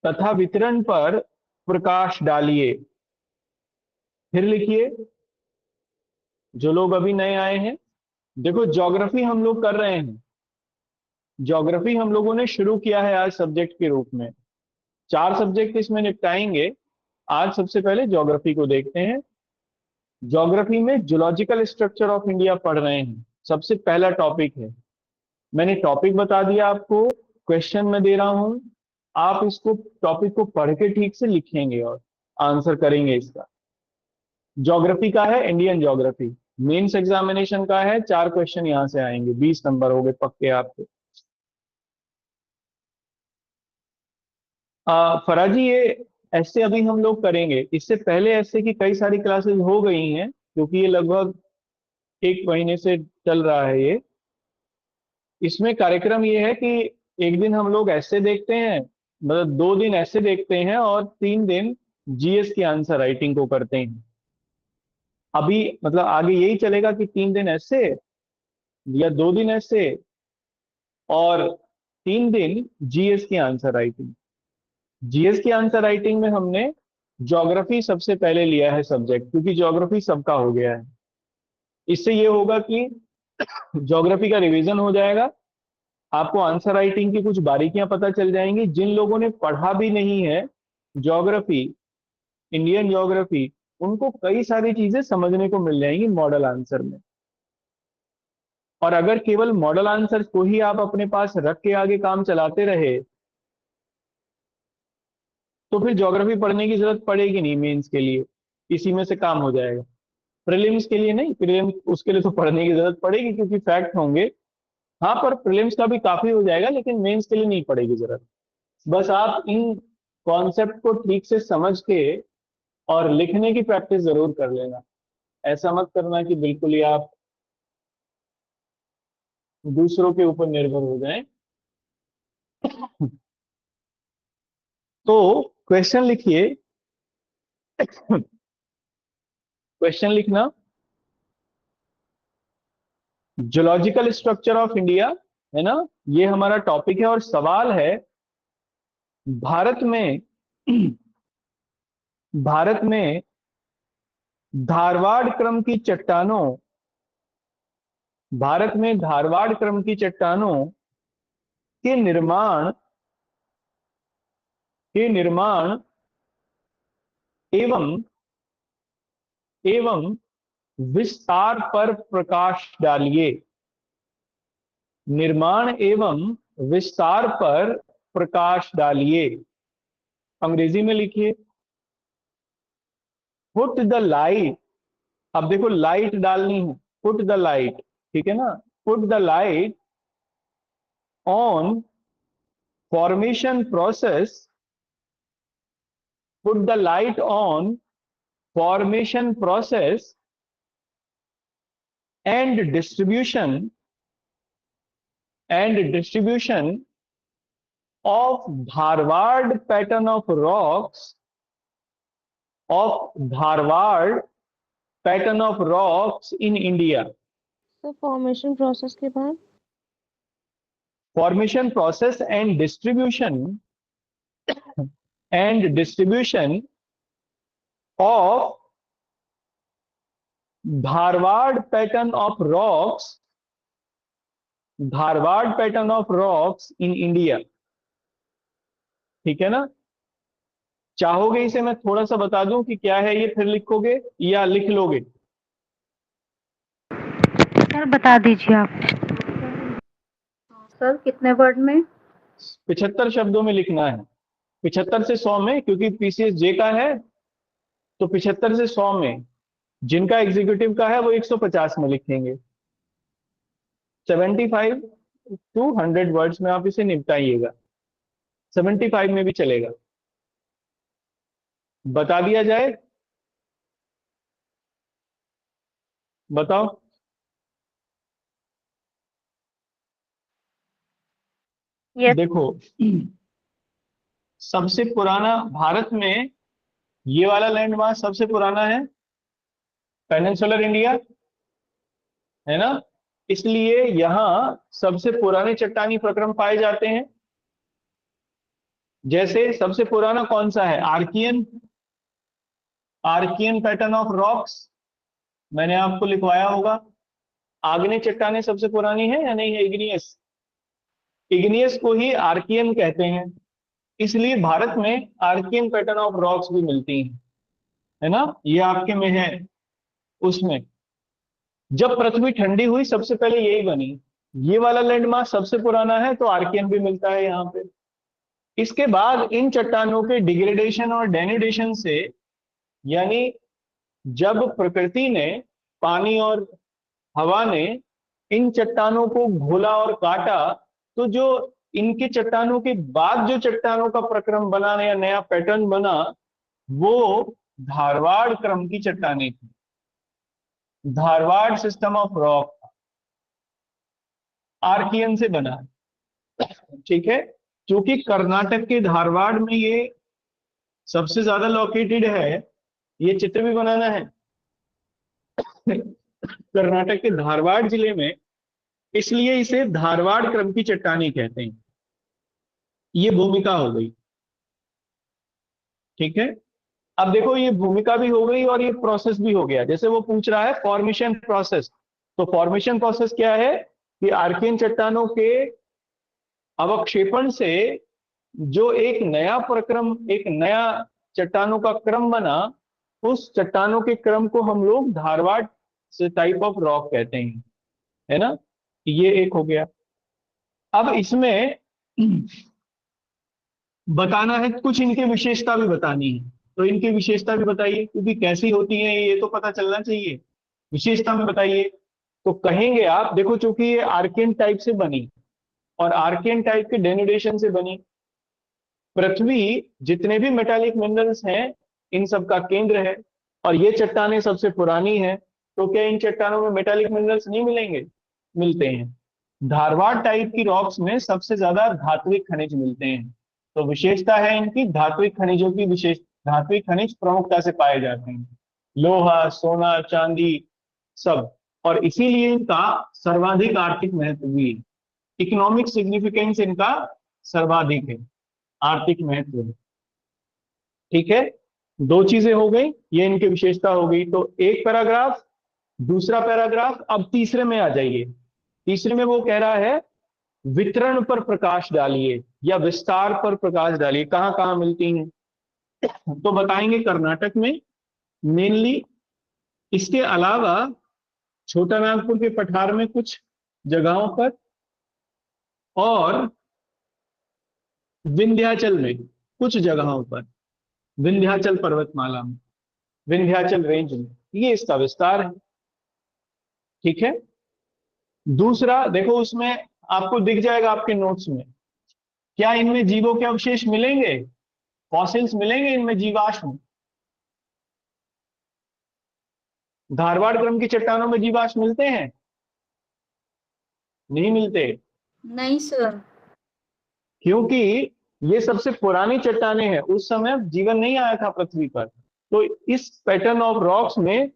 तथा वितरण पर प्रकाश डालिए। फिर लिखिए, जो लोग अभी नए आए हैं। देखो, ज्योग्राफी हम लोग कर रहे हैं। ज्योग्राफी हम लोगों ने शुरू किया है आज सब्जेक्ट के रूप में। 4 सब्जेक्ट इसमें निपटाएंगे। आज सबसे पहले ज्योग्राफी को देखते हैं। ज्योग्राफी में जूलॉजिकल स्ट्रक्चर ऑफ इंडिया पढ़ रहे हैं। सबसे पहला टॉपिक है। मैंने टॉपिक बता दिया आपको, क्वेश्चन में दे रहा हूं। आप इसको, टॉपिक को पढ़ के ठीक से लिखेंगे और आंसर करेंगे इसका। ज्योग्राफी का है, इंडियन ज्योग्राफी। मेंस एग्जामिनेशन का है। 4 क्वेश्चन यहां से आएंगे, 20 नंबर हो गए पक्के आपके। फराजी, ये ऐसे अभी हम लोग करेंगे। इससे पहले ऐसे की कई सारी क्लासेस हो गई हैं, क्योंकि ये लगभग 1 महीने से चल रहा है ये। इसमें कार्यक्रम ये है कि एक दिन हम लोग ऐसे देखते हैं, मतलब 2 दिन ऐसे देखते हैं और 3 दिन जीएस की आंसर राइटिंग को करते हैं। अभी मतलब आगे यही चलेगा कि 3 दिन ऐसे या 2 दिन ऐसे और 3 दिन जीएस की आंसर राइटिंग। जीएस की आंसर राइटिंग में हमने ज्योग्राफी सबसे पहले लिया है सब्जेक्ट, क्योंकि ज्योग्राफी सबका हो गया है। इससे ये होगा कि ज्योग्राफी का रिवीजन हो जाएगा। आपको आंसर राइटिंग की कुछ बारीकियां पता चल जाएंगी। जिन लोगों ने पढ़ा भी नहीं है ज्योग्राफी, इंडियन ज्योग्राफी, उनको कई सारी चीजें समझने को मिल जाएंगी मॉडल आंसर में। और अगर केवल मॉडल आंसर को ही आप अपने पास रख के आगे काम चलाते रहे, तो फिर ज्योग्राफी पढ़ने की जरूरत पड़ेगी नहीं मेंस के लिए। इसी में से काम हो जाएगा। प्रीलिम्स के लिए नहीं, प्रीलिम्स उसके लिए तो पढ़ने की जरूरत पड़ेगी क्योंकि फैक्ट होंगे। हाँ, पर प्रीलिम्स का भी काफी हो जाएगा, लेकिन मेंस के लिए नहीं पड़ेगी जरूरत। बस आप इन कॉन्सेप्ट को ठीक से समझ के और लिखने की प्रैक्टिस जरूर कर लेना। ऐसा मत करना कि बिल्कुल ही आप दूसरों के ऊपर निर्भर हो जाएं। तो क्वेश्चन लिखिए। क्वेश्चन लिखना, जूलॉजिकल स्ट्रक्चर ऑफ इंडिया, है ना, ये हमारा टॉपिक है। और सवाल है, भारत में भारत में धारवाड़ क्रम की चट्टानों, भारत में धारवाड़ क्रम की चट्टानों के निर्माण के निर्माण एवं एवं विस्तार पर प्रकाश डालिए। निर्माण एवं विस्तार पर प्रकाश डालिए। अंग्रेजी में लिखिए, पुट द लाइट। अब देखो, लाइट डालनी है, पुट द लाइट, ठीक है ना। Put the light on formation process, put the light on formation process and distribution distribution of Dharwad pattern of rocks, of Dharwad pattern of rocks in India. तो formation process के बाद formation process and distribution of Dharwad pattern of rocks, Dharwad pattern of rocks in India. ठीक है ना। चाहोगे इसे मैं थोड़ा सा बता दूं कि क्या है ये, फिर लिखोगे या लिख लोगे? सर बता दीजिए आप। सर कितने वर्ड में? 75 शब्दों में लिखना है। 75 से 100 में, क्योंकि पीसीएस जे का है, तो 75 से 100 में। जिनका एग्जीक्यूटिव का है वो 150 में लिखेंगे। 75 to 100 वर्ड्स में आप इसे निपटाइएगा। 75 में भी चलेगा। बता दिया जाए? बताओ। यस। देखो, सबसे पुराना भारत में ये वाला लैंडमार्क सबसे पुराना है, पेनिनसुलर इंडिया, है ना। इसलिए यहां सबसे पुराने चट्टानी प्रक्रम पाए जाते हैं। जैसे सबसे पुराना कौन सा है? Archean, Archean pattern of rocks, मैंने आपको लिखवाया होगा। आग्नेय चट्टानें सबसे पुरानी है या नहीं है? इग्नियस, इग्नियस को ही आर्कियन कहते हैं। इसलिए भारत में आर्कियन पैटर्न ऑफ रॉक्स भी मिलती हैं, है ना, ये आपके में है। उसमें जब पृथ्वी ठंडी हुई सबसे पहले यही बनी, ये वाला लैंडमार्क सबसे पुराना है, तो आर्कियन भी मिलता है यहाँ पे। इसके बाद इन चट्टानों के डिग्रेडेशन और डेनुडेशन से, यानी जब प्रकृति ने, पानी और हवा ने इन चट्टानों को घोला और काटा, तो जो इनके चट्टानों के बाद जो चट्टानों का प्रक्रम बना या नया पैटर्न बना, वो धारवाड़ क्रम की चट्टानें थी। Dharwad system of rock Archean से बना है, ठीक है। क्योंकि कर्नाटक के धारवाड़ में ये सबसे ज्यादा लोकेटेड है, ये चित्र भी बनाना है, कर्नाटक के धारवाड़ जिले में, इसलिए इसे धारवाड़ क्रम की चट्टानें कहते हैं। ये भूमिका हो गई, ठीक है। अब देखो ये भूमिका भी हो गई और ये प्रोसेस भी हो गया। जैसे वो पूछ रहा है फॉर्मेशन प्रोसेस, तो फॉर्मेशन प्रोसेस क्या है कि आर्कियन चट्टानों के अवक्षेपण से जो एक नया प्रक्रम, एक नया चट्टानों का क्रम बना, उस चट्टानों के क्रम को हम लोग धारवाड़ से टाइप ऑफ रॉक कहते हैं, है ना। ये एक हो गया। अब इसमें बताना है, कुछ इनकी विशेषता भी बतानी है, तो इनकी विशेषता भी बताइए, क्योंकि कैसी होती है ये तो पता चलना चाहिए। विशेषता में बताइए, तो कहेंगे आप देखो, चूंकि ये आर्कियन टाइप से बनी और आर्कियन टाइप के डेनुडेशन से बनी, पृथ्वी जितने भी मेटालिक मिनरल्स हैं इन सब का केंद्र है, और ये चट्टानें सबसे पुरानी है, तो क्या इन चट्टानों में मेटालिक मिनरल्स नहीं मिलेंगे? मिलते हैं। धारवाड़ टाइप की रॉक्स में सबसे ज्यादा धात्विक खनिज मिलते हैं, तो विशेषता है इनकी धात्विक खनिजों की विशेष, धात्विक खनिज प्रमुखता से पाए जाते हैं, लोहा, सोना, चांदी सब। और इसीलिए इनका सर्वाधिक आर्थिक महत्व भी है, इकोनॉमिक सिग्निफिकेंस इनका सर्वाधिक है, आर्थिक महत्व है, ठीक है। दो चीजें हो गई, ये इनकी विशेषता हो गई। तो एक पैराग्राफ, दूसरा पैराग्राफ। अब तीसरे में आ जाइए। तीसरे में वो कह रहा है वितरण पर प्रकाश डालिए या विस्तार पर प्रकाश डालिए, कहां कहां मिलती हैं। तो बताएंगे कर्नाटक में मेनली, इसके अलावा छोटा नागपुर के पठार में कुछ जगहों पर, और विंध्याचल में कुछ जगहों पर, विंध्याचल पर्वतमाला में, विंध्याचल रेंज में, ये इसका विस्तार है, ठीक है। दूसरा देखो, उसमें आपको दिख जाएगा आपके नोट्स में, क्या इनमें जीवों के अवशेष मिलेंगे? फॉसिल्स मिलेंगे इनमें, जीवाश्म? धारवाड़ क्रम की चट्टानों में जीवाश्म मिलते हैं? नहीं मिलते, नहीं सर। क्योंकि ये सबसे पुरानी चट्टानें हैं, उस समय जीवन नहीं आया था पृथ्वी पर, तो इस पैटर्न ऑफ रॉक्स में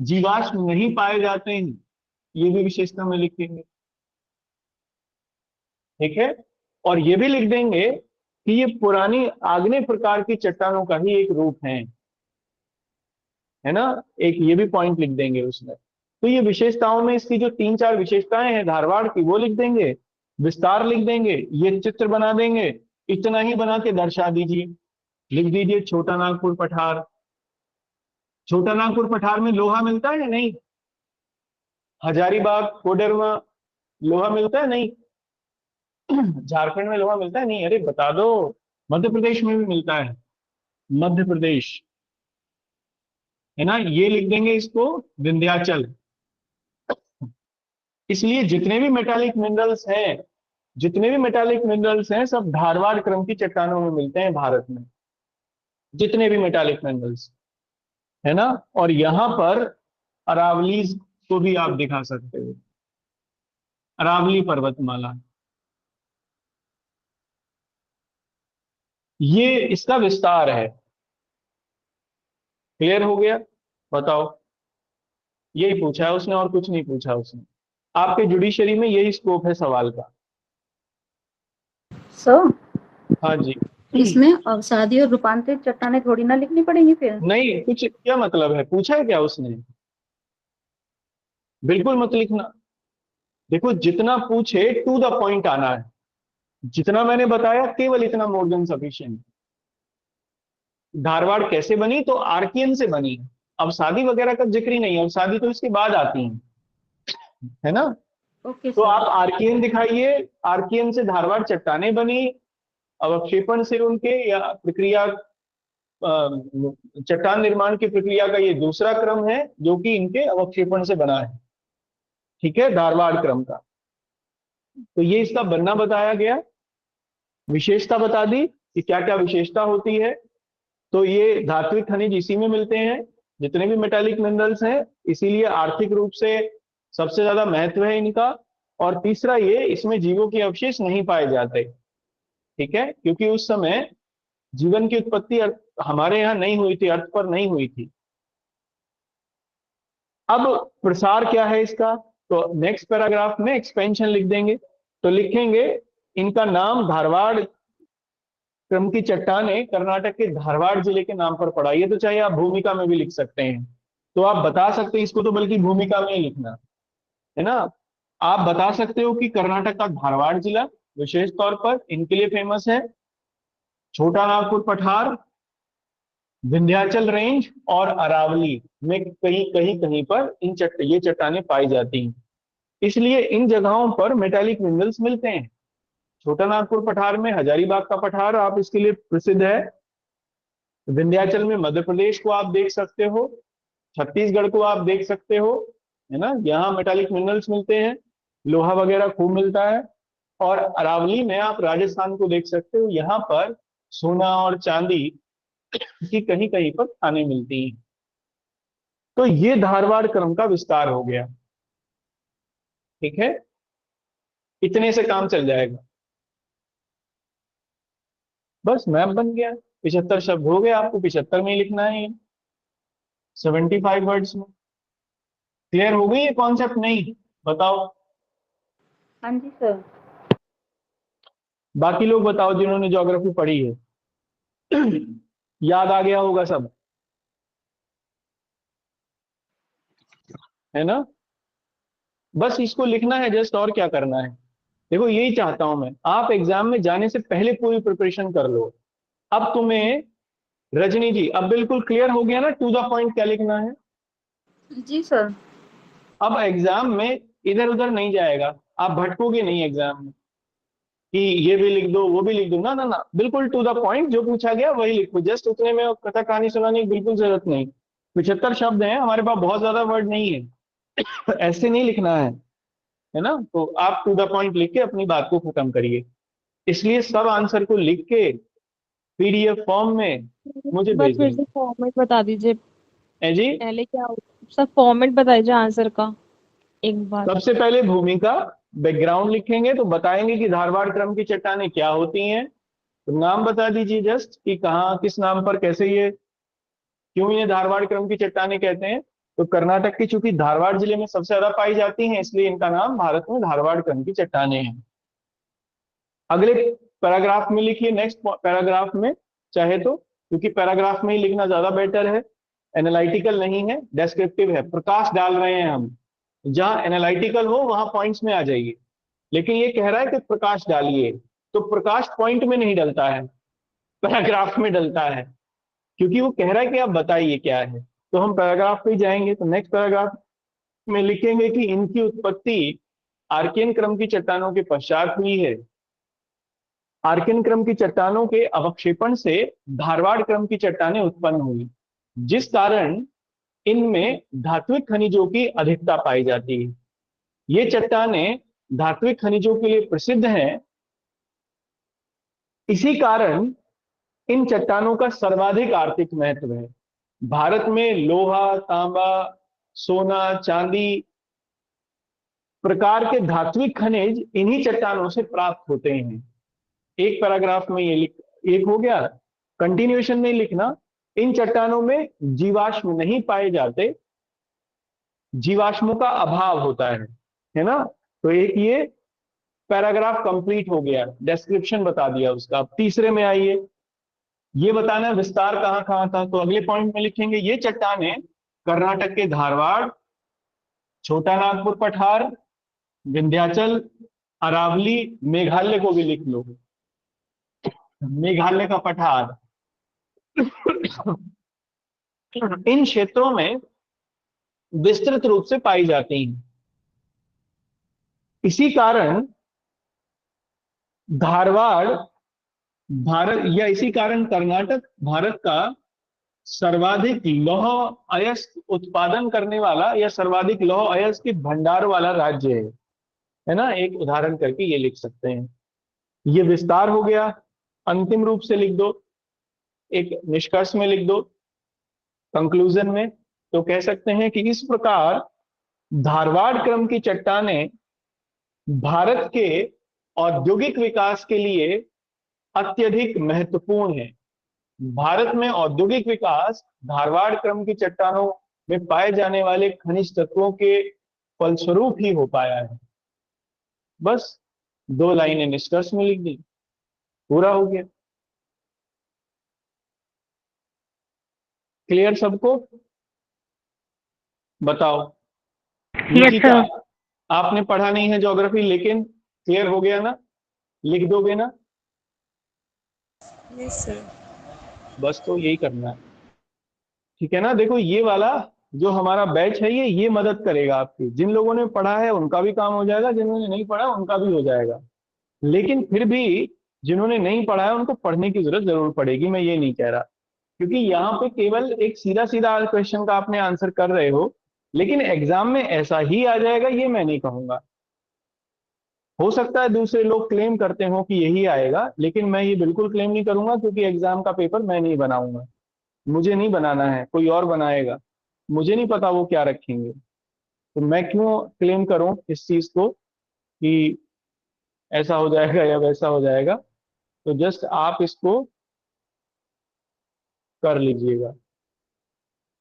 जीवाश्म नहीं पाए जाते हैं, ये भी विशेषता में लिखेंगे, ठीक है। और ये भी लिख देंगे कि ये पुरानी आग्नेय प्रकार की चट्टानों का ही एक रूप है ना, एक ये भी पॉइंट लिख देंगे उसमें। तो ये विशेषताओं में इसकी जो 3-4 विशेषताएं हैं धारवाड़ की, वो लिख देंगे, विस्तार लिख देंगे, ये चित्र बना देंगे। इतना ही बना के दर्शा दीजिए, लिख दीजिए छोटा नागपुर पठार। छोटा नागपुर पठार में लोहा मिलता है या नहीं? हजारीबाग, कोडरमा लोहा मिलता है नहीं? झारखंड में लोहा मिलता है नहीं? अरे बता दो। मध्य प्रदेश में भी मिलता है, मध्य प्रदेश, है ना। ये लिख देंगे इसको, विंध्याचल। इसलिए जितने भी मेटालिक मिनरल्स हैं, जितने भी मेटालिक मिनरल्स हैं, सब धारवाड़ क्रम की चट्टानों में मिलते हैं भारत में, जितने भी मेटालिक मिनरल्स, है ना। और यहां पर अरावली को भी आप दिखा सकते हो, अरावली पर्वतमाला, ये इसका विस्तार है। क्लियर हो गया? बताओ, यही पूछा है उसने और कुछ नहीं पूछा उसने। आपके जुडिशरी में यही स्कोप है सवाल का। सर हाँ जी। इसमें अवसादी और रूपांतरित चट्टानें थोड़ी ना लिखनी पड़ेंगी फिर। नहीं, कुछ क्या मतलब है, पूछा है क्या उसने? बिल्कुल मत लिखना। देखो, जितना पूछे टू द पॉइंट आना है। जितना मैंने बताया केवल इतना मोर देन सफिशिएंट। धारवाड़ कैसे बनी? तो आर्कियन से बनी। अब शादी वगैरह का जिक्र ही नहीं है, अब शादी तो इसके बाद आती है ना। ओके तो सर। आप आर्कियन दिखाइए। आर्कियन से धारवाड़ चट्टाने बनी। अवक्षेपण से उनके या प्रक्रिया, चट्टान निर्माण की प्रक्रिया का ये दूसरा क्रम है जो कि इनके अवक्षेपण से बना है। ठीक है, धारवाड़ क्रम का। तो ये इसका बनना बताया गया। विशेषता बता दी कि क्या क्या विशेषता होती है। तो ये धात्विक खनिज इसी में मिलते हैं, जितने भी मेटालिक मिनरल्स हैं। इसीलिए आर्थिक रूप से सबसे ज्यादा महत्व है इनका। और तीसरा, ये इसमें जीवों के अवशेष नहीं पाए जाते। ठीक है, क्योंकि उस समय जीवन की उत्पत्ति हमारे यहाँ नहीं हुई थी, अर्थ पर नहीं हुई थी। अब प्रसार क्या है इसका? तो नेक्स्ट पैराग्राफ में एक्सपेंशन लिख देंगे। तो लिखेंगे इनका नाम धारवाड़ क्रम की चट्टानें कर्नाटक के धारवाड़ जिले के नाम पर पड़ा। ये तो चाहे आप भूमिका में भी लिख सकते हैं। तो आप बता सकते हैं इसको, तो बल्कि भूमिका में ही लिखना है ना। आप बता सकते हो कि कर्नाटक का धारवाड़ जिला विशेष तौर पर इनके लिए फेमस है। छोटा नागपुर पठार, विंध्याचल रेंज और अरावली में कहीं कहीं कहीं पर ये चट्टानें पाई जाती हैं। इसलिए इन जगहों पर मेटालिक मिनरल्स मिलते हैं। छोटा नागपुर पठार में हजारीबाग का पठार आप इसके लिए प्रसिद्ध है। विंध्याचल में मध्य प्रदेश को आप देख सकते हो। छत्तीसगढ़ को आप देख सकते हो, है ना। यहाँ मेटालिक मिनरल्स मिलते हैं, लोहा वगैरह खूब मिलता है। और अरावली में आप राजस्थान को देख सकते हो, यहाँ पर सोना और चांदी की कहीं कहीं पर खानें मिलती हैं। तो ये धारवाड़ क्रम का विस्तार हो गया। ठीक है, इतने से काम चल जाएगा। बस मैप बन गया। 75 शब्द हो गए, आपको 75 में ही लिखना है। 75 वर्ड्स में क्लियर हो गई ये कॉन्सेप्ट? नहीं, बताओ। हाँ जी सर। बाकी लोग बताओ जिन्होंने ज्योग्राफी पढ़ी है। याद आ गया होगा सब, है ना। बस इसको लिखना है जस्ट, और क्या करना है। देखो, यही चाहता हूं मैं, आप एग्जाम में जाने से पहले पूरी प्रिपरेशन कर लो। अब तुम्हें, रजनी जी, अब बिल्कुल क्लियर हो गया ना टू द पॉइंट क्या लिखना है। जी सर। अब एग्जाम में इधर उधर नहीं जाएगा, आप भटकोगे नहीं एग्जाम में कि ये भी लिख दो वो भी लिख दो। ना ना ना, बिल्कुल टू द पॉइंट, जो पूछा गया वही लिखो। जस्ट उतने में कथा कहानी सुनाने की बिल्कुल जरूरत नहीं। 75 शब्द हैं हमारे पास, बहुत ज्यादा वर्ड नहीं है। तो ऐसे नहीं लिखना है ना। तो आप टू द पॉइंट लिख के अपनी बात को खत्म करिए। इसलिए सब आंसर को लिख के पीडीएफ फॉर्म में मुझे एक बार भेज फिर देंगे। से फॉर्मेट बता दीजिए। है जी। पहले क्या सब फॉर्मेट बता दीजिए आंसर का एक बार। सबसे पहले भूमिका, बैकग्राउंड लिखेंगे तो बताएंगे कि धारवाड़ क्रम की चट्टानें क्या होती हैं। तो नाम बता दीजिए जस्ट कि कहाँ, किस नाम पर, कैसे, ये क्यों इन्हें धारवाड़ क्रम की चट्टानें कहते हैं। तो कर्नाटक की चूंकि धारवाड़ जिले में सबसे ज्यादा पाई जाती हैं, इसलिए इनका नाम भारत में धारवाड़ क्रम की चट्टानें हैं। अगले पैराग्राफ में लिखिए, नेक्स्ट पैराग्राफ में चाहे तो, क्योंकि पैराग्राफ में ही लिखना ज्यादा बेटर है। एनालिटिकल नहीं है, डेस्क्रिप्टिव है, प्रकाश डाल रहे हैं हम। जहां एनालिटिकल हो वहां पॉइंट्स में आ जाइए। लेकिन ये कह रहा है कि प्रकाश डालिए, तो प्रकाश पॉइंट में नहीं डलता है, पैराग्राफ में डलता है। क्योंकि वो कह रहा है कि आप बताइए क्या है। तो हम पैराग्राफ पे ही जाएंगे। तो नेक्स्ट पैराग्राफ में लिखेंगे कि इनकी उत्पत्ति आर्कियन क्रम की चट्टानों के पश्चात हुई है। आर्कियन क्रम की चट्टानों के अवक्षेपण से धारवाड़ क्रम की चट्टानें उत्पन्न हुई, जिस कारण इनमें धात्विक खनिजों की अधिकता पाई जाती है। ये चट्टानें धात्विक खनिजों के लिए प्रसिद्ध हैं। इसी कारण इन चट्टानों का सर्वाधिक आर्थिक महत्व है। भारत में लोहा, तांबा, सोना, चांदी प्रकार के धात्विक खनिज इन्हीं चट्टानों से प्राप्त होते हैं। एक पैराग्राफ में ये लिख, एक हो गया। कंटिन्यूएशन में लिखना, इन चट्टानों में जीवाश्म नहीं पाए जाते, जीवाश्मों का अभाव होता है ना। तो एक ये पैराग्राफ कंप्लीट हो गया, डिस्क्रिप्शन बता दिया उसका। अब तीसरे में आइए। ये बताना है विस्तार कहाँ कहाँ था, तो अगले पॉइंट में लिखेंगे ये चट्टानें कर्नाटक के धारवाड़, छोटा नागपुर पठार, विंध्याचल, अरावली, मेघालय को भी लिख लो, मेघालय का पठार, इन क्षेत्रों में विस्तृत रूप से पाई जाती हैं। इसी कारण धारवाड़ भारत, या इसी कारण कर्नाटक भारत का सर्वाधिक लौह अयस्क उत्पादन करने वाला या सर्वाधिक लौह अयस्क के भंडार वाला राज्य है ना। एक उदाहरण करके ये लिख सकते हैं। ये विस्तार हो गया, अंतिम रूप से लिख दो, एक निष्कर्ष में लिख दो, कंक्लूजन में। तो कह सकते हैं कि इस प्रकार धारवाड़ क्रम की चट्टानें भारत के औद्योगिक विकास के लिए अत्यधिक महत्वपूर्ण है। भारत में औद्योगिक विकास धारवाड़ क्रम की चट्टानों में पाए जाने वाले खनिज तत्वों के फलस्वरूप ही हो पाया है। बस 2 लाइनें निष्कर्ष में लिख दी, पूरा हो गया। क्लियर सबको? बताओ। निकिता, आपने पढ़ा नहीं है ज्योग्राफी, लेकिन क्लियर हो गया ना? लिख दोगे ना? Yes sir. बस तो यही करना है, ठीक है ना। देखो ये वाला जो हमारा बैच है ये मदद करेगा आपकी। जिन लोगों ने पढ़ा है उनका भी काम हो जाएगा, जिन्होंने नहीं पढ़ा उनका भी हो जाएगा। लेकिन फिर भी जिन्होंने नहीं पढ़ा है उनको पढ़ने की जरूरत जरूर पड़ेगी, मैं ये नहीं कह रहा, क्योंकि यहाँ पे केवल एक सीधा सीधा क्वेश्चन का आपने आंसर कर रहे हो, लेकिन एग्जाम में ऐसा ही आ जाएगा ये मैं नहीं कहूंगा। हो सकता है दूसरे लोग क्लेम करते हो कि यही आएगा, लेकिन मैं ये बिल्कुल क्लेम नहीं करूंगा, क्योंकि एग्जाम का पेपर मैं नहीं बनाऊंगा, मुझे नहीं बनाना है, कोई और बनाएगा। मुझे नहीं पता वो क्या रखेंगे, तो मैं क्यों क्लेम करूं इस चीज को कि ऐसा हो जाएगा या वैसा हो जाएगा। तो जस्ट आप इसको कर लीजिएगा।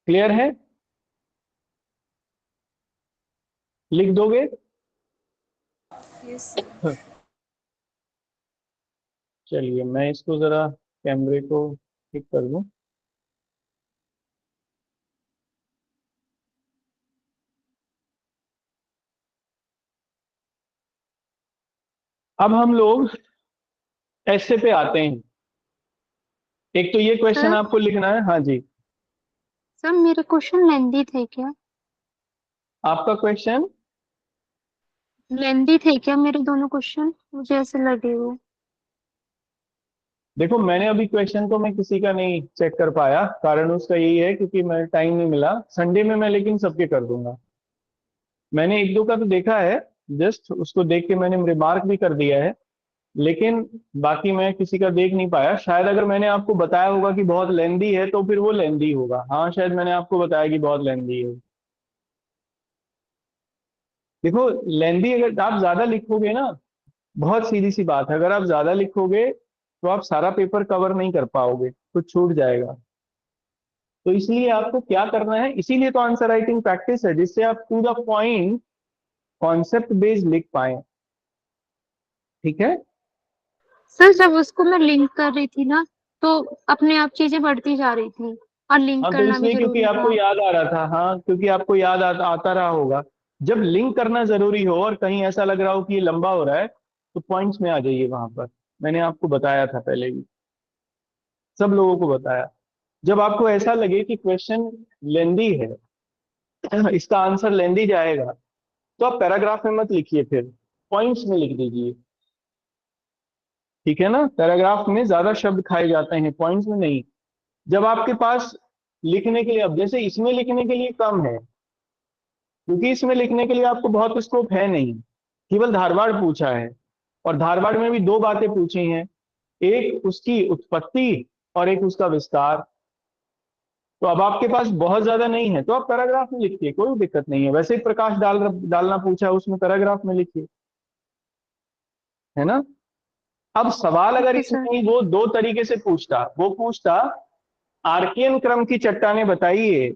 क्लियर है? लिख दोगे? यस। चलिए मैं इसको जरा कैमरे को ठीक कर दूं। अब हम लोग ऐसे पे आते हैं। एक तो ये क्वेश्चन सर आपको लिखना है। हाँ जी, सर मेरे क्वेश्चन लेंदी थे क्या? आपका क्वेश्चन लेंदी थे क्या मेरे दोनों क्वेश्चन? मुझे ऐसे लगे वो। देखो, मैंने अभी क्वेश्चन तो मैं किसी का नहीं चेक कर पाया, कारण उसका यही है क्योंकि मैं टाइम नहीं मिला। संडे में मैं लेकिन सबके कर दूंगा। मैंने एक दो का तो देखा है, जस्ट उसको देख के मैंने रिमार्क भी कर दिया है, लेकिन बाकी मैं किसी का देख नहीं पाया। शायद अगर मैंने आपको बताया होगा कि बहुत लेंदी है तो फिर वो लेंदी होगा। हाँ, शायद मैंने आपको बताया कि बहुत लेंदी है। देखो, लेंदी अगर आप ज्यादा लिखोगे ना, बहुत सीधी सी बात है, अगर आप ज्यादा लिखोगे तो आप सारा पेपर कवर नहीं कर पाओगे, कुछ छूट जाएगा। तो इसलिए आपको क्या करना है, इसीलिए तो आंसर राइटिंग प्रैक्टिस है, जिससे आप to the point concept based लिख पाए। ठीक है? सर जब उसको मैं लिंक कर रही थी ना, तो अपने आप चीजें बढ़ती जा रही थी और लिंक हाँ, तो करना भी इसलिए क्योंकि जरूरी आपको था। याद आ रहा था। हाँ, क्योंकि आपको याद आता रहा होगा। जब लिंक करना जरूरी हो और कहीं ऐसा लग रहा हो कि ये लंबा हो रहा है, तो पॉइंट्स में आ जाइए वहां पर। मैंने आपको बताया था पहले भी, सब लोगों को बताया। जब आपको ऐसा लगे कि क्वेश्चन लेंदी है, इसका आंसर लेंदी जाएगा, तो आप पैराग्राफ में मत लिखिए, फिर पॉइंट्स में लिख दीजिए। ठीक है ना? पैराग्राफ में ज्यादा शब्द खाए जाते हैं, पॉइंट्स में नहीं। जब आपके पास लिखने के लिए, अब जैसे इसमें लिखने के लिए कम है, क्योंकि इसमें लिखने के लिए आपको बहुत स्कोप है नहीं, केवल धारवाड़ पूछा है, और धारवाड़ में भी 2 बातें पूछी हैं, एक उसकी उत्पत्ति और एक उसका विस्तार। तो अब आपके पास बहुत ज्यादा नहीं है, तो आप पैराग्राफ में लिखिए, कोई दिक्कत नहीं है। वैसे ही प्रकाश डालना पूछा है, उसमें पैराग्राफ में लिखिए, है ना। अब सवाल अगर ओके सर। इसमें वो 2 तरीके से पूछता, वो पूछता आर्कियन क्रम की चट्टानें बताइए,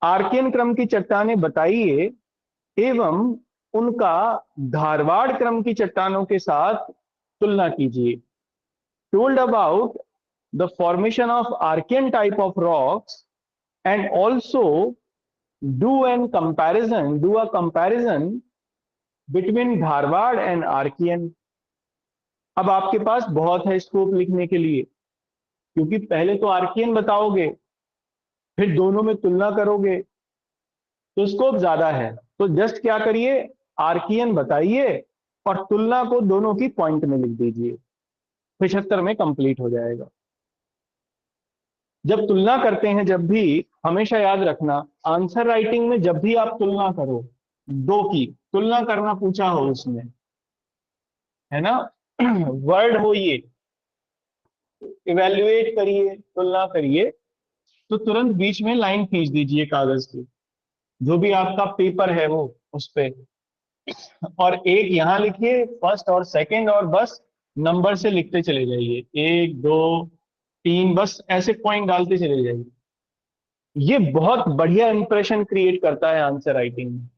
आर्कियन क्रम की चट्टानें बताइए एवं उनका धारवाड़ क्रम की चट्टानों के साथ तुलना कीजिए। Told about the formation of Archean type of rocks, and also do a comparison between Dharwad and Archean. अब आपके पास बहुत है स्कोप लिखने के लिए, क्योंकि पहले तो आर्कियन बताओगे, फिर दोनों में तुलना करोगे, तो स्कोप ज्यादा है। तो जस्ट क्या करिए, आर्कियन बताइए और तुलना को दोनों की पॉइंट में लिख दीजिए, 75 में कंप्लीट हो जाएगा। जब तुलना करते हैं, जब भी हमेशा याद रखना, आंसर राइटिंग में जब भी आप तुलना करो, दो की तुलना करना पूछा हो उसमें, है ना, वर्ड हो ये, इवेल्युएट करिए, तुलना करिए, तो तुरंत बीच में लाइन खींच दीजिए कागज की, जो भी आपका पेपर है वो, उस पे, और एक यहां लिखिए फर्स्ट और सेकंड, और बस नंबर से लिखते चले जाइए, 1 2 3, बस ऐसे पॉइंट डालते चले जाइए। ये बहुत बढ़िया इंप्रेशन क्रिएट करता है आंसर राइटिंग में।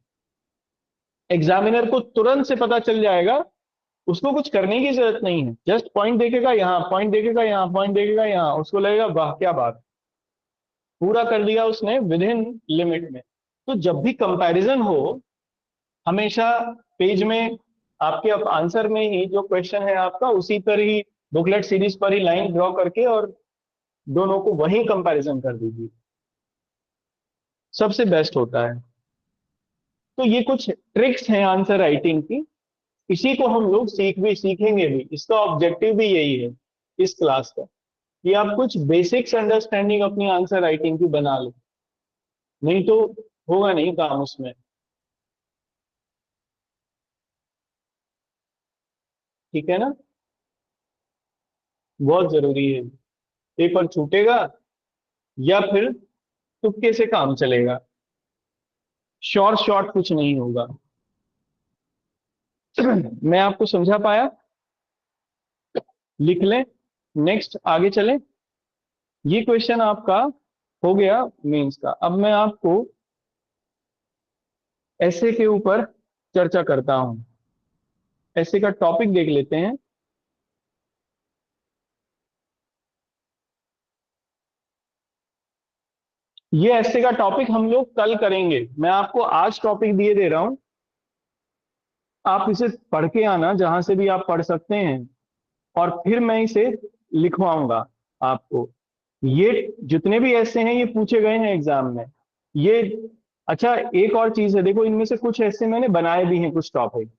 एग्जामिनर को तुरंत से पता चल जाएगा, उसको कुछ करने की जरूरत नहीं है, जस्ट पॉइंट देखेगा यहाँ, पॉइंट देखेगा यहाँ, पॉइंट देखेगा यहाँ, उसको लगेगा वाह क्या बात, पूरा कर दिया उसने विद इन लिमिट में। तो जब भी कंपैरिजन हो, हमेशा पेज में आपके आंसर में ही जो क्वेश्चन है आपका, उसी पर ही बुकलेट सीरीज पर ही लाइन ड्रॉ करके और दोनों को वही कंपैरिजन कर दीजिए, सबसे बेस्ट होता है। तो ये कुछ ट्रिक्स हैं आंसर राइटिंग की, इसी को हम लोग सीखेंगे भी, इसका ऑब्जेक्टिव भी यही है इस क्लास का, कि आप कुछ बेसिक्स अंडरस्टैंडिंग अपनी आंसर राइटिंग की बना लो, नहीं तो होगा नहीं काम उसमें। ठीक है ना, बहुत जरूरी है, पेपर छूटेगा या फिर तुक्के से काम चलेगा, शॉर्ट शॉर्ट कुछ नहीं होगा। मैं आपको समझा पाया? लिख लें, नेक्स्ट आगे चलें। ये क्वेश्चन आपका हो गया मेंस का। अब मैं आपको ऐसे के ऊपर चर्चा करता हूं, ऐसे का टॉपिक देख लेते हैं। ये ऐसे का टॉपिक हम लोग कल करेंगे, मैं आपको आज टॉपिक दिए दे रहा हूं, आप इसे पढ़ के आना जहां से भी आप पढ़ सकते हैं, और फिर मैं इसे लिखवाऊंगा आपको। ये जितने भी ऐसे हैं ये पूछे गए हैं एग्जाम में। ये अच्छा, एक और चीज है, देखो इनमें से कुछ ऐसे मैंने बनाए भी हैं कुछ टॉपिक।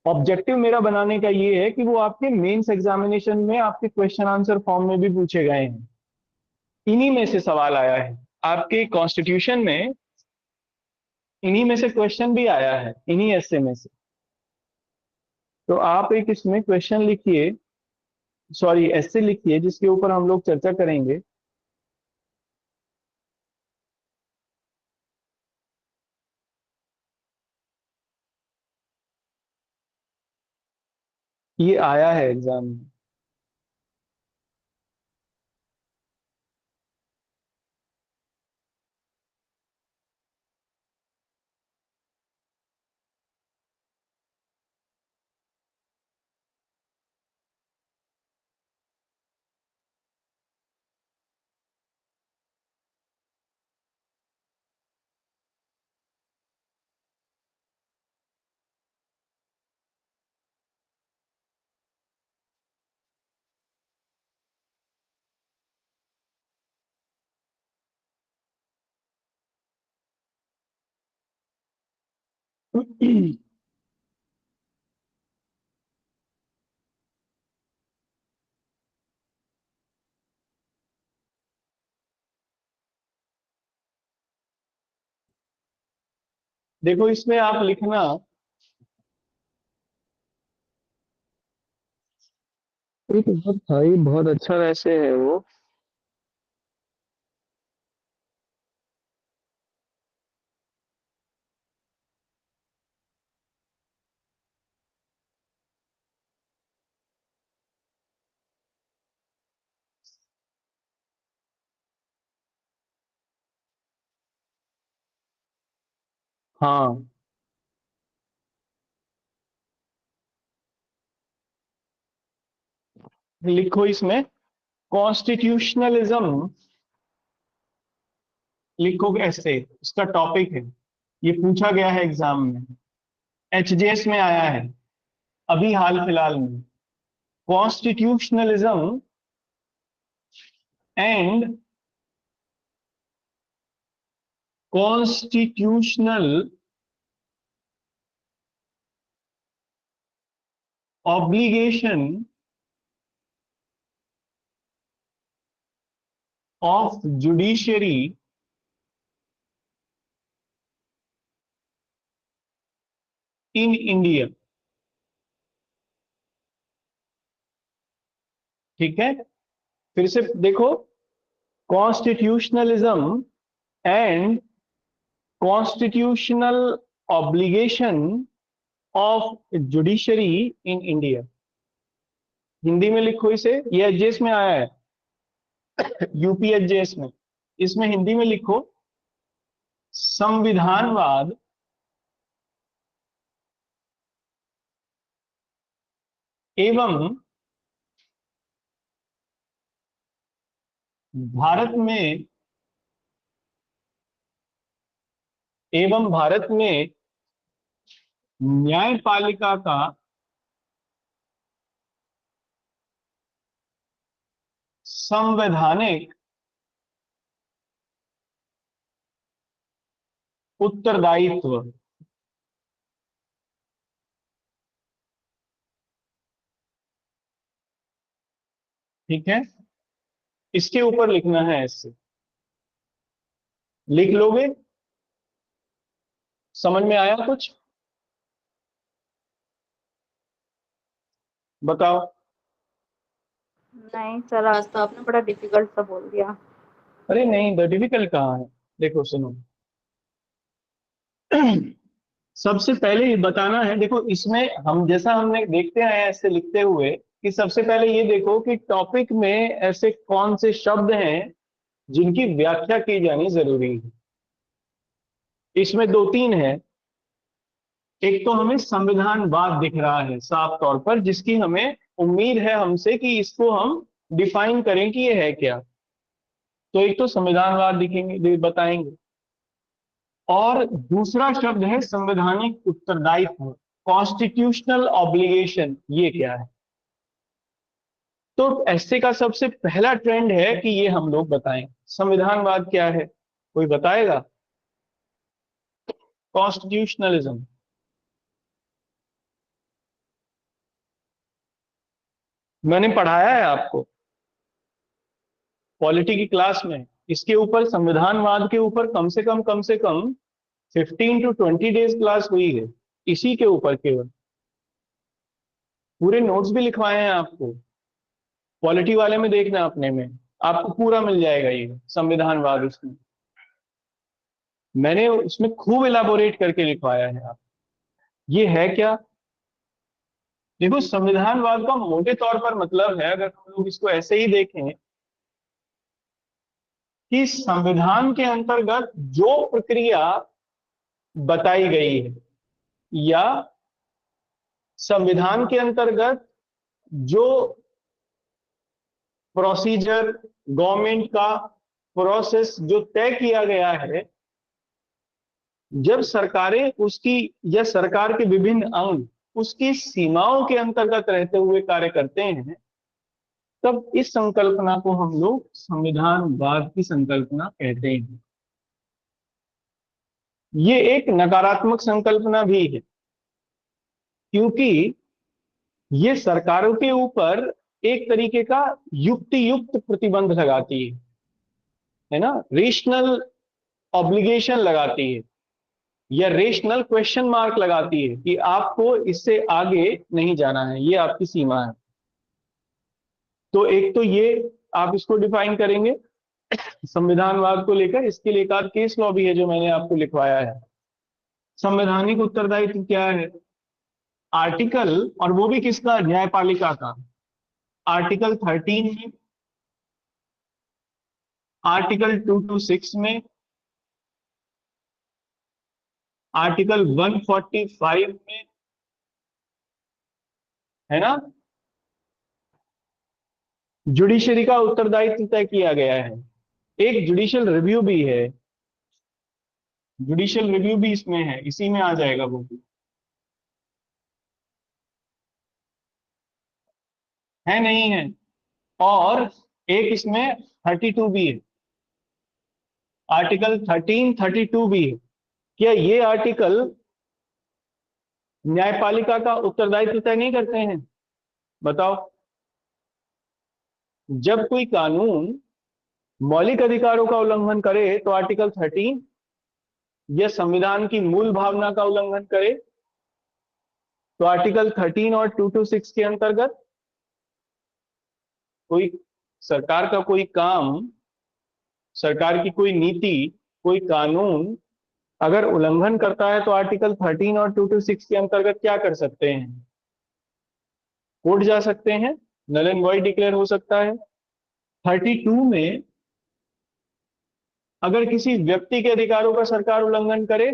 ऑब्जेक्टिव मेरा बनाने का ये है कि वो आपके मेंस एग्जामिनेशन में आपके क्वेश्चन आंसर फॉर्म में भी पूछे गए हैं, इन्हीं में से सवाल आया है आपके कॉन्स्टिट्यूशन में, इन्हीं में से क्वेश्चन भी आया है, इन्हीं ऐसे में से। तो आप एक इसमें क्वेश्चन लिखिए, सॉरी ऐसे लिखिए, जिसके ऊपर हम लोग चर्चा करेंगे। ये आया है एग्जाम में। देखो इसमें आप लिखना, एक बहुत भाई बहुत अच्छा वैसे है वो। हाँ, लिखो इसमें कॉन्स्टिट्यूशनलिज्म लिखोगे, ऐसे इसका टॉपिक है, ये पूछा गया है एग्जाम में, एचजेएस में आया है अभी हाल फिलहाल में। Constitutionalism and constitutional obligation of judiciary in India. ठीक है, फिर से देखो, constitutionalism and constitutional obligation of judiciary in India. Hindi में लिखो इसे, ये एचजेएस में आया है, यूपी एचजेएस में। इसमें हिंदी में लिखो, संविधानवाद एवं भारत में न्यायपालिका का संवैधानिक उत्तरदायित्व। ठीक है, इसके ऊपर लिखना है, ऐसे लिख लोगे। समझ में आया कुछ? बताओ। नहीं सर, आज तो आपने बड़ा डिफिकल्ट सा बोल दिया। अरे नहीं, द डिफिकल्ट कहाँ है, देखो सुनो। सबसे पहले ये बताना है, देखो इसमें हम जैसा हमने देखते हैं ऐसे लिखते हुए, कि सबसे पहले ये देखो कि टॉपिक में ऐसे कौन से शब्द हैं जिनकी व्याख्या की जानी जरूरी है। इसमें दो तीन है। एक तो हमें संविधानवाद दिख रहा है साफ तौर पर, जिसकी हमें उम्मीद है हमसे कि इसको हम डिफाइन करें कि ये है क्या। तो एक तो संविधानवाद दिखेंगे, बताएंगे। और दूसरा शब्द है संवैधानिक उत्तरदायित्व, कॉन्स्टिट्यूशनल ऑब्लिगेशन, ये क्या है। तो ऐसे का सबसे पहला ट्रेंड है कि ये हम लोग बताएं, संविधानवाद क्या है, कोई बताएगा? कॉन्स्टिट्यूशनलिज्म, मैंने पढ़ाया है आपको पॉलिटी की क्लास में, इसके ऊपर संविधानवाद के ऊपर कम से कम 15 to 20 डेज क्लास हुई है, इसी के ऊपर केवल। पूरे नोट्स भी लिखवाए हैं आपको, पॉलिटी वाले में देखना अपने में, आपको पूरा मिल जाएगा ये संविधानवाद। उसमें मैंने उसमें खूब इलाबोरेट करके लिखवाया है। आप ये है क्या? देखो, संविधानवाद का मोटे तौर पर मतलब है, अगर हम लोग इसको ऐसे ही देखें, कि संविधान के अंतर्गत जो प्रक्रिया बताई गई है, या संविधान के अंतर्गत जो प्रोसीजर, गवर्नमेंट का प्रोसेस जो तय किया गया है, जब सरकारें उसकी या सरकार के विभिन्न अंग उसकी सीमाओं के अंतर्गत रहते हुए कार्य करते हैं, तब इस संकल्पना को हम लोग संविधानवाद की संकल्पना कहते हैं। ये एक नकारात्मक संकल्पना भी है, क्योंकि ये सरकारों के ऊपर एक तरीके का युक्ति युक्त प्रतिबंध लगाती है ना, रेशनल ऑब्लिगेशन लगाती है, या रेशनल क्वेश्चन मार्क लगाती है कि आपको इससे आगे नहीं जाना है, ये आपकी सीमा है। तो एक तो ये आप इसको डिफाइन करेंगे संविधानवाद को लेकर। इसके लिए एक आध केस लॉ भी है जो मैंने आपको लिखवाया है। संवैधानिक उत्तरदायित्व क्या है? आर्टिकल, और वो भी किसका? न्यायपालिका का। आर्टिकल 13 में, आर्टिकल 226 में, आर्टिकल 145 में, है ना, जुडिशरी का उत्तरदायित्व तय किया गया है। एक जुडिशियल रिव्यू भी है, जुडिशियल रिव्यू भी इसमें है, इसी में आ जाएगा वो भी, है नहीं है। और एक इसमें 32 भी है, आर्टिकल 13, 32 भी है। क्या ये आर्टिकल न्यायपालिका का उत्तरदायित्व तय नहीं करते हैं? बताओ। जब कोई कानून मौलिक अधिकारों का उल्लंघन करे तो आर्टिकल 13, या संविधान की मूल भावना का उल्लंघन करे तो आर्टिकल 13 और 226 के अंतर्गत कोई सरकार का कोई काम, सरकार की कोई नीति, कोई कानून अगर उल्लंघन करता है तो आर्टिकल 13 और 226 के अंतर्गत क्या कर सकते हैं? कोर्ट जा सकते हैं, नल एंड वॉइड डिक्लेयर हो सकता है। 32 में अगर किसी व्यक्ति के अधिकारों का सरकार उल्लंघन करे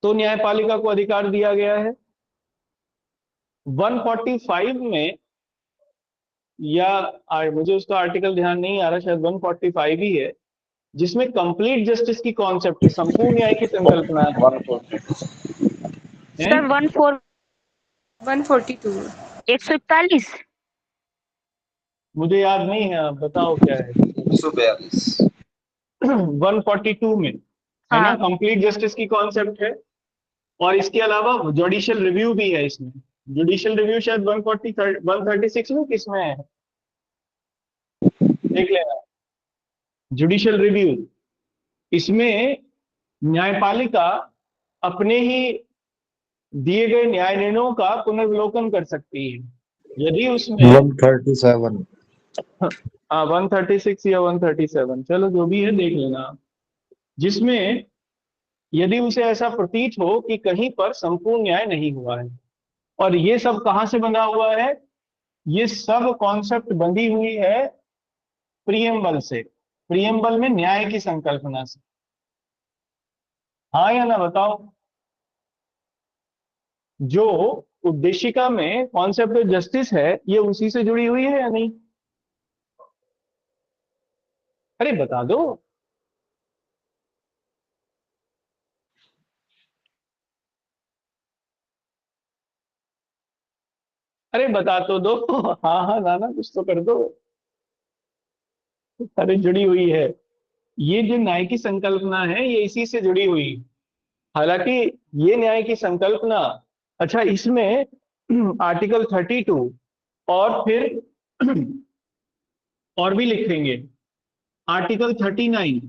तो न्यायपालिका को अधिकार दिया गया है। 145 में, या मुझे उसका आर्टिकल ध्यान नहीं आ रहा, शायद 145 ही है, जिसमें कंप्लीट जस्टिस की कॉन्सेप्ट, संपूर्ण न्याय की संकल्पना है। 142 141 मुझे याद नहीं है, आप बताओ क्या है। 142 142 में है ना, कंप्लीट जस्टिस की कॉन्सेप्ट है। और इसके अलावा जुडिशियल रिव्यू भी है इसमें। जुडिशियल रिव्यू शायद 136 में किसमें है, देख लेना। जुडिशियल रिव्यू, इसमें न्यायपालिका अपने ही दिए गए न्याय निर्णयों का पुनर्विलोकन कर सकती है यदि उसमें 137 हाँ 136 या 137, चलो जो भी है देख लेना आप। जिसमें यदि उसे ऐसा प्रतीत हो कि कहीं पर संपूर्ण न्याय नहीं हुआ है। और ये सब कहां से बंधा हुआ है? ये सब कॉन्सेप्ट बंधी हुई है प्रियम्बल से, प्रियम्बल में न्याय की संकल्पना से। हाँ या ना बताओ। जो उद्देशिका में कॉन्सेप्ट ऑफ जस्टिस है ये उसी से जुड़ी हुई है या नहीं? अरे बता दो। अरे बता तो दो। हाँ हाँ ना ना, कुछ तो कर दो। अरे जुड़ी हुई है, ये जो न्याय की संकल्पना है ये इसी से जुड़ी हुई। हालांकि ये न्याय की संकल्पना, अच्छा इसमें आर्टिकल 32 और फिर और भी लिखेंगे, आर्टिकल 39,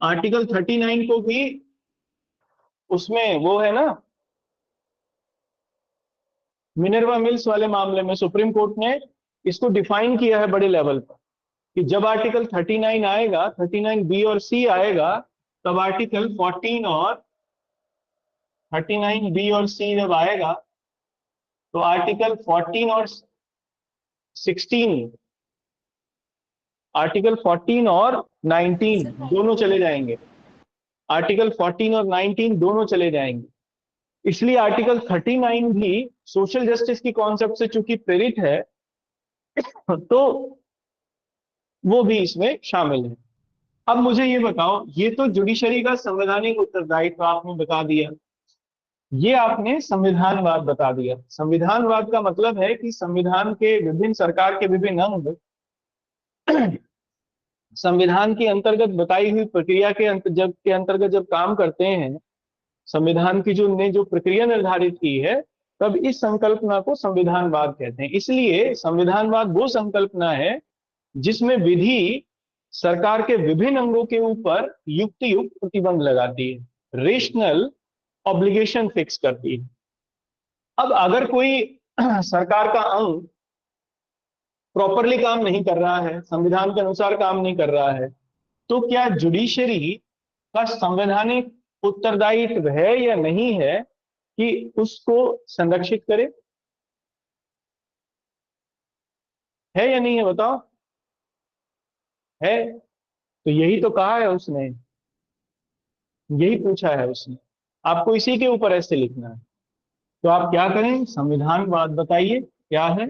आर्टिकल 39 को भी, उसमें वो है ना, मिनर्वा मिल्स वाले मामले में सुप्रीम कोर्ट ने इसको डिफाइन किया है बड़े लेवल पर कि जब आर्टिकल 39 आएगा, 39 बी और सी आएगा, तब आर्टिकल 14 और 39 बी और सी जब आएगा तो आर्टिकल 14 और 16, आर्टिकल 14 और 19 दोनों चले जाएंगे, आर्टिकल 14 और 19 दोनों चले जाएंगे। इसलिए आर्टिकल 39 भी सोशल जस्टिस की कॉन्सेप्ट से चूंकि प्रेरित है तो वो भी इसमें शामिल है। अब मुझे ये बताओ, ये तो जुडिशरी का संवैधानिक उत्तरदायित्व आपने बता दिया, ये आपने संविधानवाद बता दिया। संविधानवाद का मतलब है कि संविधान के विभिन्न, सरकार के विभिन्न अंग संविधान के अंतर्गत बताई हुई प्रक्रिया के अंतर्गत जब काम करते हैं, संविधान की जो प्रक्रिया निर्धारित की है, तब इस संकल्पना को संविधानवाद कहते हैं। इसलिए संविधानवाद वो संकल्पना है जिसमें विधि सरकार के विभिन्न अंगों के ऊपर युक्त प्रतिबंध लगाती है, रेशनल ऑब्लिगेशन फिक्स करती है। अब अगर कोई सरकार का अंग प्रॉपरली काम नहीं कर रहा है, संविधान के अनुसार काम नहीं कर रहा है, तो क्या जुडिशरी का संवैधानिक उत्तरदायित्व है या नहीं है कि उसको संरक्षित करे? है या नहीं है बताओ? है। तो यही तो कहा है उसने, यही पूछा है उसने, आपको इसी के ऊपर ऐसे लिखना है। तो आप क्या करें, संविधानवाद बताइए क्या है।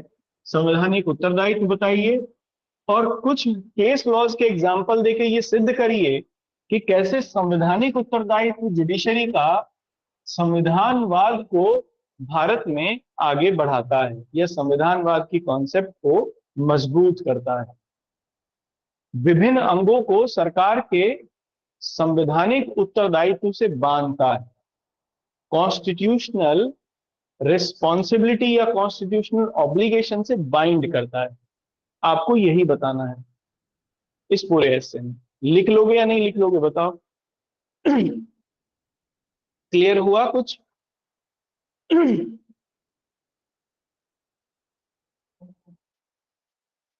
संवैधानिक उत्तरदायित्व बताइए, और कुछ केस लॉज के एग्जाम्पल देके ये सिद्ध करिए कि कैसे संवैधानिक उत्तरदायित्व जुडिशरी का संविधानवाद को भारत में आगे बढ़ाता है या संविधानवाद की कॉन्सेप्ट को मजबूत करता है, विभिन्न अंगों को सरकार के संवैधानिक उत्तरदायित्व से बांधता है, कॉन्स्टिट्यूशनल रिस्पॉन्सिबिलिटी या कॉन्स्टिट्यूशनल ऑब्लिगेशन से बाइंड करता है। आपको यही बताना है इस पूरे एस्से में। लिख लोगे या नहीं लिख लोगे बताओ? क्लियर हुआ कुछ?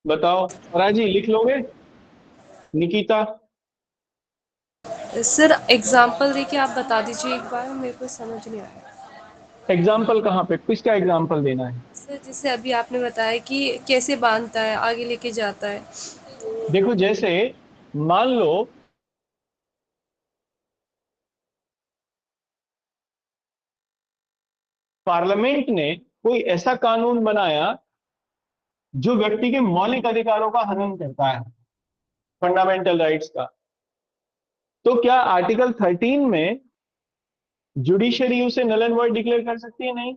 बताओ राजी, लिख लोगे? निकिता? सर एग्जाम्पल देके आप बता दीजिए एक बार, मेरे को समझ नहीं आया। एग्जाम्पल कहाँ पे, किसका एग्जाम्पल देना है? सर जैसे अभी आपने बताया कि कैसे बांधता है, आगे लेके जाता है, तो देखो, जैसे मान लो पार्लियामेंट ने कोई ऐसा कानून बनाया जो व्यक्ति के मौलिक अधिकारों का हनन करता है, फंडामेंटल राइट्स का, तो क्या आर्टिकल 13 में जुडिशरी उसे नल एंड वॉइड डिक्लेयर कर सकती है? नहीं।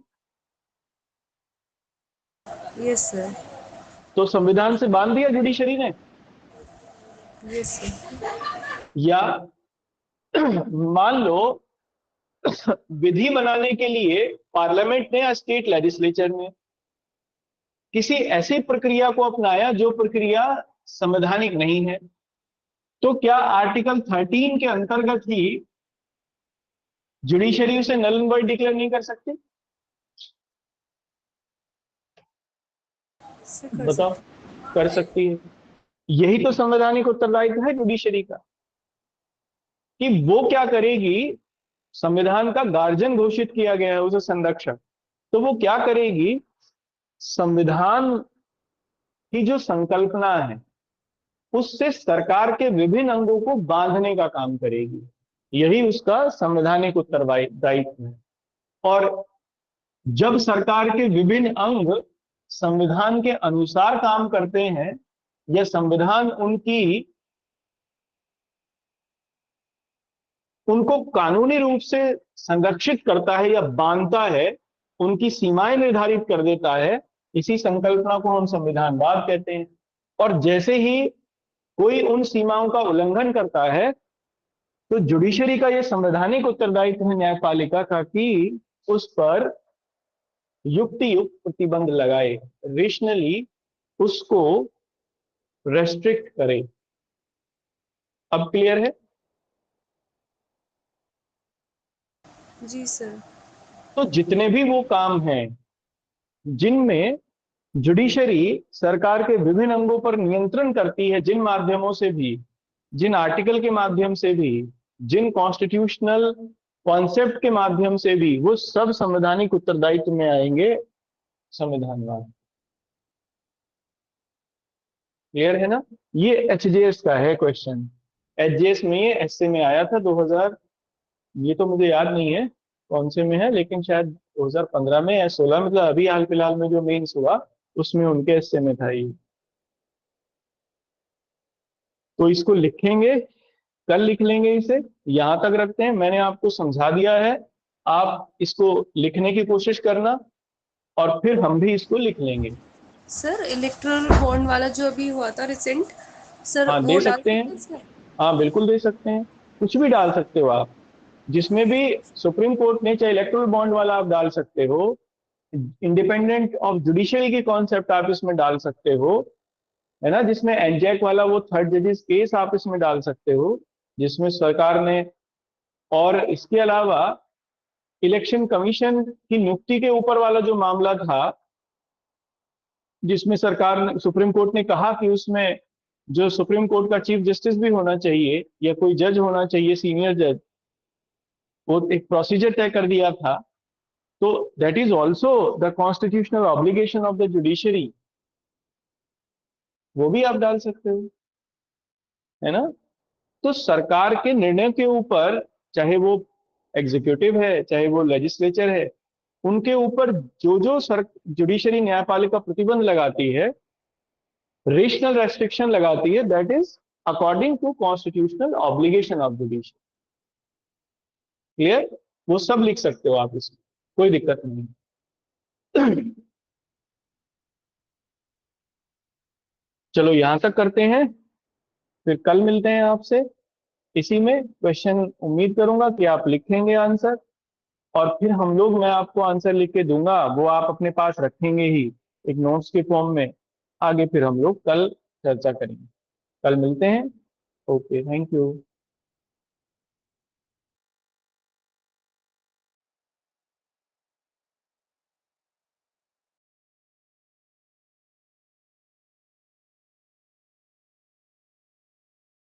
Yes sir. तो संविधान से बांध दिया जुडिशरी ने। Yes sir. या मान लो विधि बनाने के लिए पार्लियामेंट ने या स्टेट लेजिस्लेचर ने किसी ऐसी प्रक्रिया को अपनाया जो प्रक्रिया संवैधानिक नहीं है, तो क्या आर्टिकल 13 के अंतर्गत ही जुडिशरी उसे नल एंड वॉइड डिक्लेयर नहीं कर सकती? बताओ, कर सकती है। यही तो संवैधानिक उत्तरदायित्व है जुडिशरी का, कि वो क्या करेगी। संविधान का गार्जियन घोषित किया गया है उसे संरक्षक, तो वो क्या करेगी, संविधान की जो संकल्पना है उससे सरकार के विभिन्न अंगों को बांधने का काम करेगी। यही उसका संवैधानिक उत्तरदायित्व है। और जब सरकार के विभिन्न अंग संविधान के अनुसार काम करते हैं या संविधान उनको कानूनी रूप से संरक्षित करता है या बांधता है, उनकी सीमाएं निर्धारित कर देता है, इसी संकल्पना को हम संविधानवाद कहते हैं। और जैसे ही कोई उन सीमाओं का उल्लंघन करता है तो जुडिशरी का यह संवैधानिक उत्तरदायित्व है न्यायपालिका का कि उस पर युक्ति युक्त प्रतिबंध लगाए, रेशनली उसको रेस्ट्रिक्ट करे। अब क्लियर है? जी सर। तो जितने भी वो काम हैं जिनमें जुडिशरी सरकार के विभिन्न अंगों पर नियंत्रण करती है, जिन माध्यमों से भी, जिन आर्टिकल के माध्यम से भी, जिन कॉन्स्टिट्यूशनल कॉन्सेप्ट के माध्यम से भी, वो सब संवैधानिक उत्तरदायित्व में आएंगे संविधानवाद। क्लियर है ना? ये एचजेएस का है क्वेश्चन। एचजेएस में ये एसए में आया था 2000, ये तो मुझे याद नहीं है कौन से में है, लेकिन शायद 2015 में या 16, मतलब अभी हाल फिलहाल में जो मेंस हुआ उसमें उनके एसए में था ये। तो इसको लिखेंगे, कल लिख लेंगे इसे, यहां तक रखते हैं। मैंने आपको समझा दिया है, आप इसको लिखने की कोशिश करना और फिर हम भी इसको लिख लेंगे। सर इलेक्ट्रल बॉन्ड वाला जो अभी हुआ था रिसेंट, सर हाँ, वो दे डाल सकते हैं। इसमें? हाँ बिल्कुल दे सकते हैं, कुछ भी डाल सकते हो आप, जिसमें भी सुप्रीम कोर्ट ने, चाहे इलेक्ट्रल बॉन्ड वाला आप डाल सकते हो, इंडिपेंडेंट ऑफ जुडिशरी की कॉन्सेप्ट आप इसमें डाल सकते हो, है ना, जिसमें एनजैक वाला वो थर्ड जजेस केस आप इसमें डाल सकते हो जिसमें सरकार ने, और इसके अलावा इलेक्शन कमीशन की नियुक्ति के ऊपर वाला जो मामला था जिसमें सरकार ने, सुप्रीम कोर्ट ने कहा कि उसमें जो सुप्रीम कोर्ट का चीफ जस्टिस भी होना चाहिए या कोई जज होना चाहिए, सीनियर जज, वो एक प्रोसीजर तय कर दिया था। तो that is also the constitutional obligation of the judiciary, वो भी आप डाल सकते हो, है ना। तो सरकार के निर्णय के ऊपर, चाहे वो एग्जीक्यूटिव है चाहे वो लेजिस्लेचर है, उनके ऊपर जो जो जुडिशरी न्यायपालिका प्रतिबंध लगाती है, रेशनल रेस्ट्रिक्शन लगाती है, that is according to constitutional obligation of judiciary. Clear? वो सब लिख सकते हो आप इसमें, कोई दिक्कत नहीं। चलो यहां तक करते हैं, फिर कल मिलते हैं आपसे इसी में। क्वेश्चन उम्मीद करूंगा कि आप लिखेंगे आंसर, और फिर हम लोग, मैं आपको आंसर लिख के दूंगा, वो आप अपने पास रखेंगे ही एक नोट्स के फॉर्म में। आगे फिर हम लोग कल चर्चा करेंगे। कल मिलते हैं। Okay, thank you.